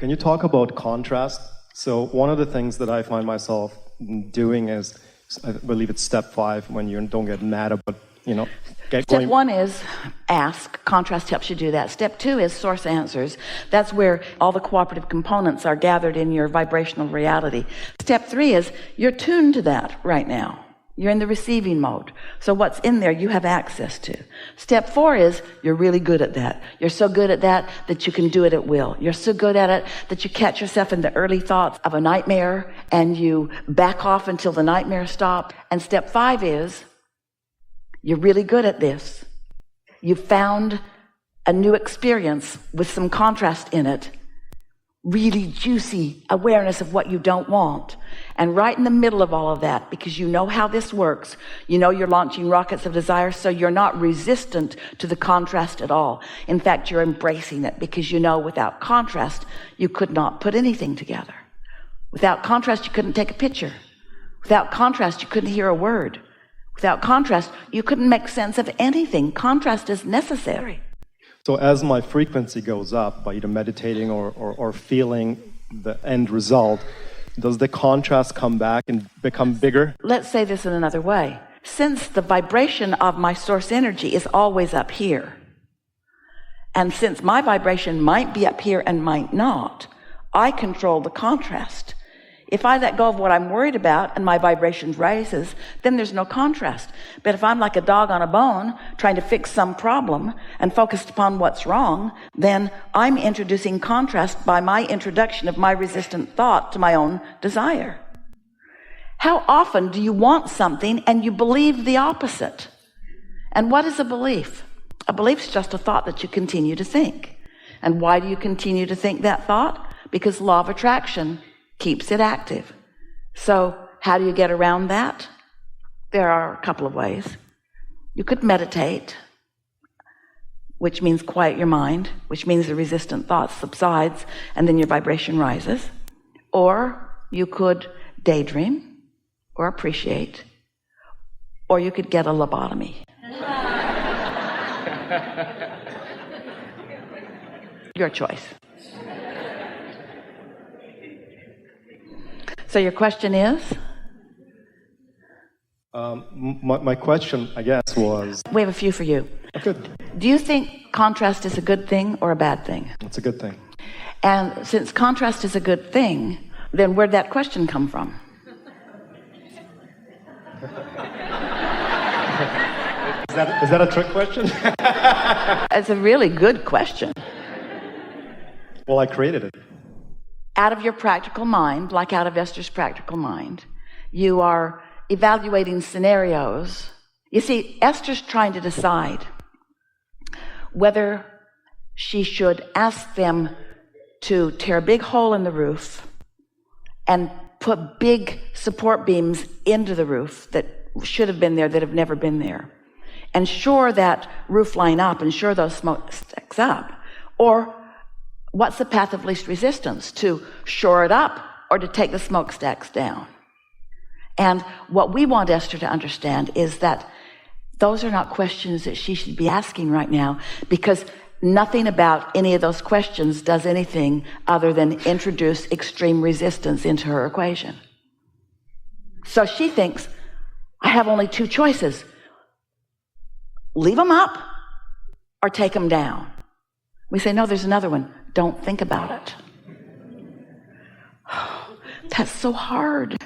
Can you talk about contrast? So one of the things that I find myself doing is, I believe it's step 5, when you don't get mad about, Step 1 is ask. Contrast helps you do that. Step 2 is source answers. That's where all the cooperative components are gathered in your vibrational reality. Step 3 is you're tuned to that right now. You're in the receiving mode. So what's in there you have access to. Step 4 is you're really good at that. You're so good at that that you can do it at will. You're so good at it that you catch yourself in the early thoughts of a nightmare and you back off until the nightmare stops. And step 5 is you're really good at this. You found a new experience with some contrast in it. Really juicy awareness of what you don't want. And right in the middle of all of that, because you know how this works, you know you're launching rockets of desire, so you're not resistant to the contrast at all. In fact, you're embracing it because you know without contrast, you could not put anything together. Without contrast, you couldn't take a picture. Without contrast, you couldn't hear a word. Without contrast, you couldn't make sense of anything. Contrast is necessary. So as my frequency goes up by either meditating or feeling the end result, does the contrast come back and become bigger? Let's say this in another way. Since the vibration of my source energy is always up here, and since my vibration might be up here and might not, I control the contrast. If I let go of what I'm worried about and my vibration rises, then there's no contrast. But if I'm like a dog on a bone trying to fix some problem and focused upon what's wrong, then I'm introducing contrast by my introduction of my resistant thought to my own desire. How often do you want something and you believe the opposite? And what is a belief? A belief is just a thought that you continue to think. And why do you continue to think that thought? Because law of attraction keeps it active. So how do you get around that? There are a couple of ways. You could meditate, which means quiet your mind, which means the resistant thought subsides and then your vibration rises. Or you could daydream or appreciate, or you could get a lobotomy. Your choice. So your question is? My question, I guess, was... We have a few for you. Good. Do you think contrast is a good thing or a bad thing? It's a good thing. And since contrast is a good thing, then where'd that question come from? Is that a trick question? It's a really good question. Well, I created it. Out of your practical mind, like out of Esther's practical mind, you are evaluating scenarios. You see, Esther's trying to decide whether she should ask them to tear a big hole in the roof and put big support beams into the roof that should have been there that have never been there, and shore that roof line up and shore those smokestacks up. Or what's the path of least resistance? To shore it up or to take the smokestacks down? And what we want Esther to understand is that those are not questions that she should be asking right now, because nothing about any of those questions does anything other than introduce extreme resistance into her equation. So she thinks, I have only 2 choices. Leave them up or take them down. We say, no, there's another one. Don't think about it. That's so hard.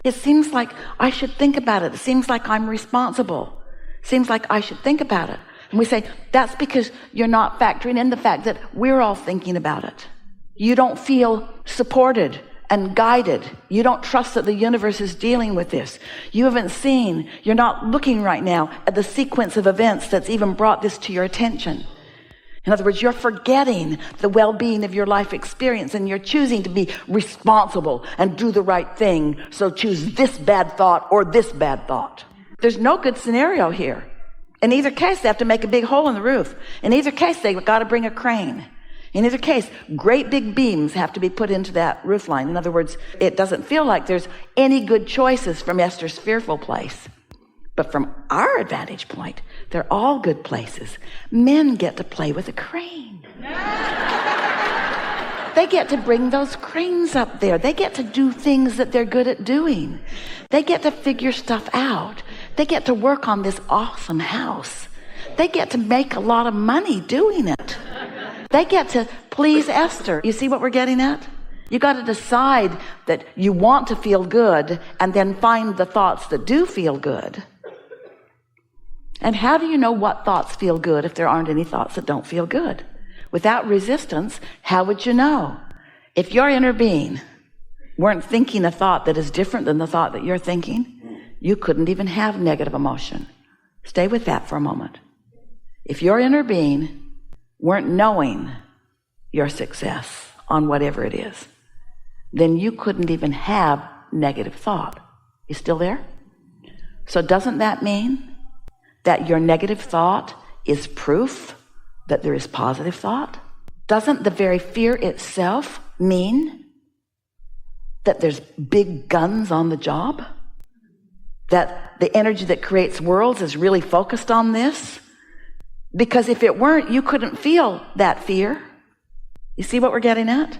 It seems like I should think about it. It seems like I'm responsible. It seems like I should think about it. And we say, that's because you're not factoring in the fact that we're all thinking about it. You don't feel supported and guided. You don't trust that the universe is dealing with this. You haven't seen, you're not looking right now at the sequence of events that's even brought this to your attention. In other words, you're forgetting the well-being of your life experience, and you're choosing to be responsible and do the right thing. So choose this bad thought or this bad thought. There's no good scenario here. In either case, they have to make a big hole in the roof. In either case, they've got to bring a crane. In either case, great big beams have to be put into that roof line. In other words, it doesn't feel like there's any good choices from Esther's fearful place. But from our advantage point, they're all good places. Men get to play with a crane. They get to bring those cranes up there. They get to do things that they're good at doing. They get to figure stuff out. They get to work on this awesome house. They get to make a lot of money doing it. They get to please Esther. You see what we're getting at? You got to decide that you want to feel good and then find the thoughts that do feel good. And how do you know what thoughts feel good if there aren't any thoughts that don't feel good? Without resistance, how would you know? If your inner being weren't thinking a thought that is different than the thought that you're thinking, you couldn't even have negative emotion. Stay with that for a moment. If your inner being weren't knowing your success on whatever it is, then you couldn't even have negative thought. You still there? So doesn't that mean that your negative thought is proof that there is positive thought? Doesn't the very fear itself mean that there's big guns on the job? That the energy that creates worlds is really focused on this? Because if it weren't, you couldn't feel that fear. You see what we're getting at?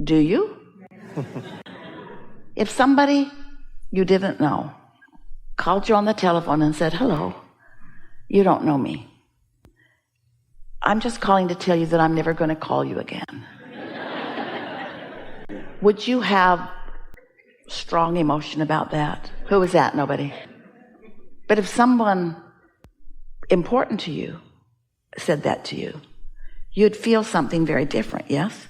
Do you? If somebody you didn't know called you on the telephone and said, hello, you don't know me. I'm just calling to tell you that I'm never going to call you again. Would you have strong emotion about that? Who was that? Nobody. But if someone important to you said that to you, you'd feel something very different, yes?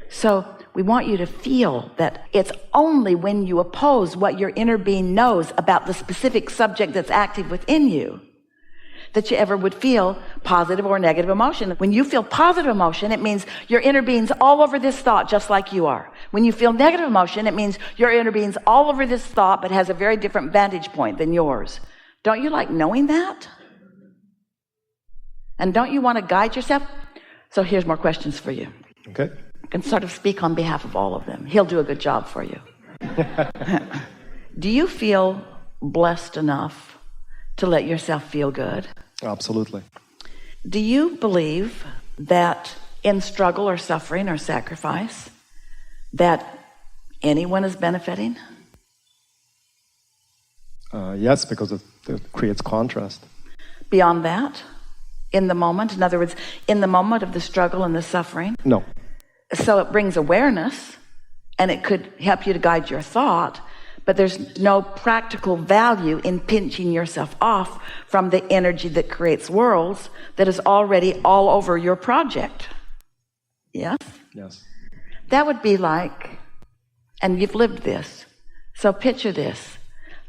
So we want you to feel that it's only when you oppose what your inner being knows about the specific subject that's active within you that you ever would feel positive or negative emotion. When you feel positive emotion, it means your inner being's all over this thought just like you are. When you feel negative emotion, it means your inner being's all over this thought but has a very different vantage point than yours. Don't you like knowing that? And don't you want to guide yourself? So here's more questions for you. Okay. You can sort of speak on behalf of all of them. He'll do a good job for you. Do you feel blessed enough to let yourself feel good? Absolutely. Do you believe that in struggle or suffering or sacrifice that anyone is benefiting? Yes, because it creates contrast. Beyond that? In the moment? In other words, in the moment of the struggle and the suffering? No. So it brings awareness, and it could help you to guide your thought, but there's no practical value in pinching yourself off from the energy that creates worlds that is already all over your project. Yes? Yes. That would be like, and you've lived this, so picture this.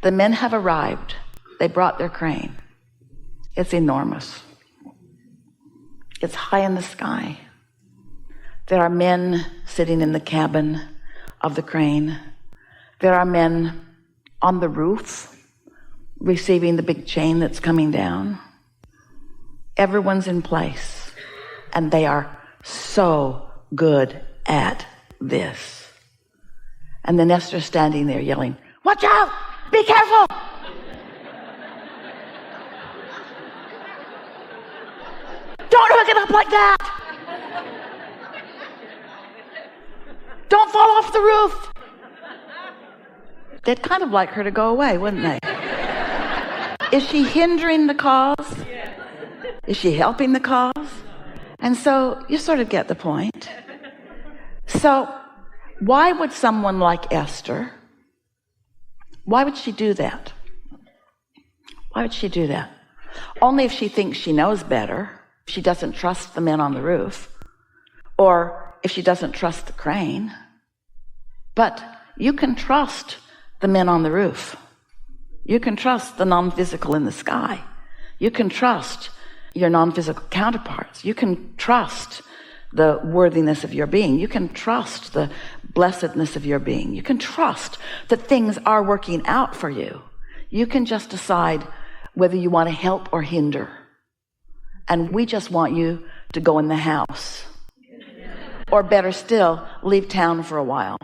The men have arrived. They brought their crane. It's enormous. It's high in the sky. There are men sitting in the cabin of the crane. There are men on the roof receiving the big chain that's coming down. Everyone's in place, and they are so good at this. And then Esther's standing there yelling, "Watch out! Be careful!" Don't hook it up like that! Don't fall off the roof! They'd kind of like her to go away, wouldn't they? Is she hindering the cause? Is she helping the cause? And so you sort of get the point. So why would someone like Esther, why would she do that? Why would she do that? Only if she thinks she knows better, if she doesn't trust the men on the roof, or if she doesn't trust the crane. But you can trust the men on the roof. You can trust the non-physical in the sky. You can trust your non-physical counterparts. You can trust the worthiness of your being. You can trust the blessedness of your being. You can trust that things are working out for you. You can just decide whether you want to help or hinder. And we just want you to go in the house. Or better still, leave town for a while.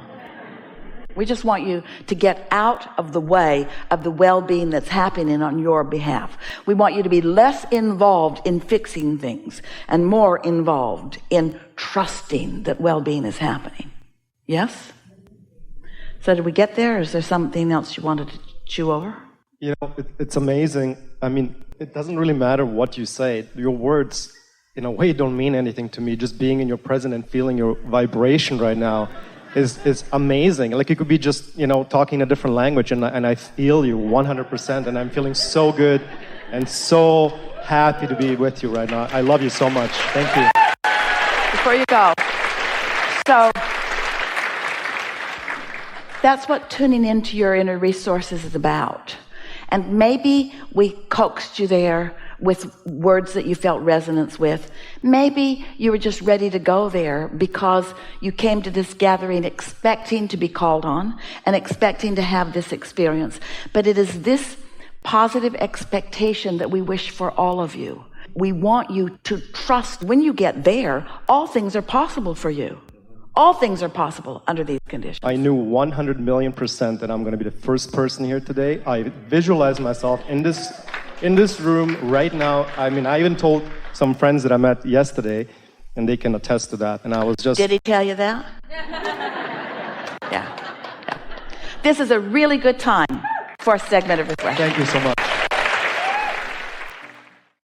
We just want you to get out of the way of the well-being that's happening on your behalf. We want you to be less involved in fixing things and more involved in trusting that well-being is happening. Yes? So did we get there, or is there something else you wanted to chew over? You know, it's amazing. I mean, it doesn't really matter what you say. Your words, in a way, don't mean anything to me. Just being in your presence and feeling your vibration right now is amazing. Like, you could be just, you know, talking a different language, and I feel you 100%, and I'm feeling so good and so happy to be with you right now. I love you so much. Thank you. Before you go, so that's what tuning into your inner resources is about. And maybe we coaxed you there with words that you felt resonance with. Maybe you were just ready to go there because you came to this gathering expecting to be called on and expecting to have this experience. But it is this positive expectation that we wish for all of you. We want you to trust when you get there, all things are possible for you. All things are possible under these conditions. I knew 100,000,000% that I'm going to be the first person here today. I visualized myself in this room right now. I mean, I even told some friends that I met yesterday, and they can attest to that. And I was just... Did he tell you that? Yeah. This is a really good time for a segment of reflection. Thank you so much.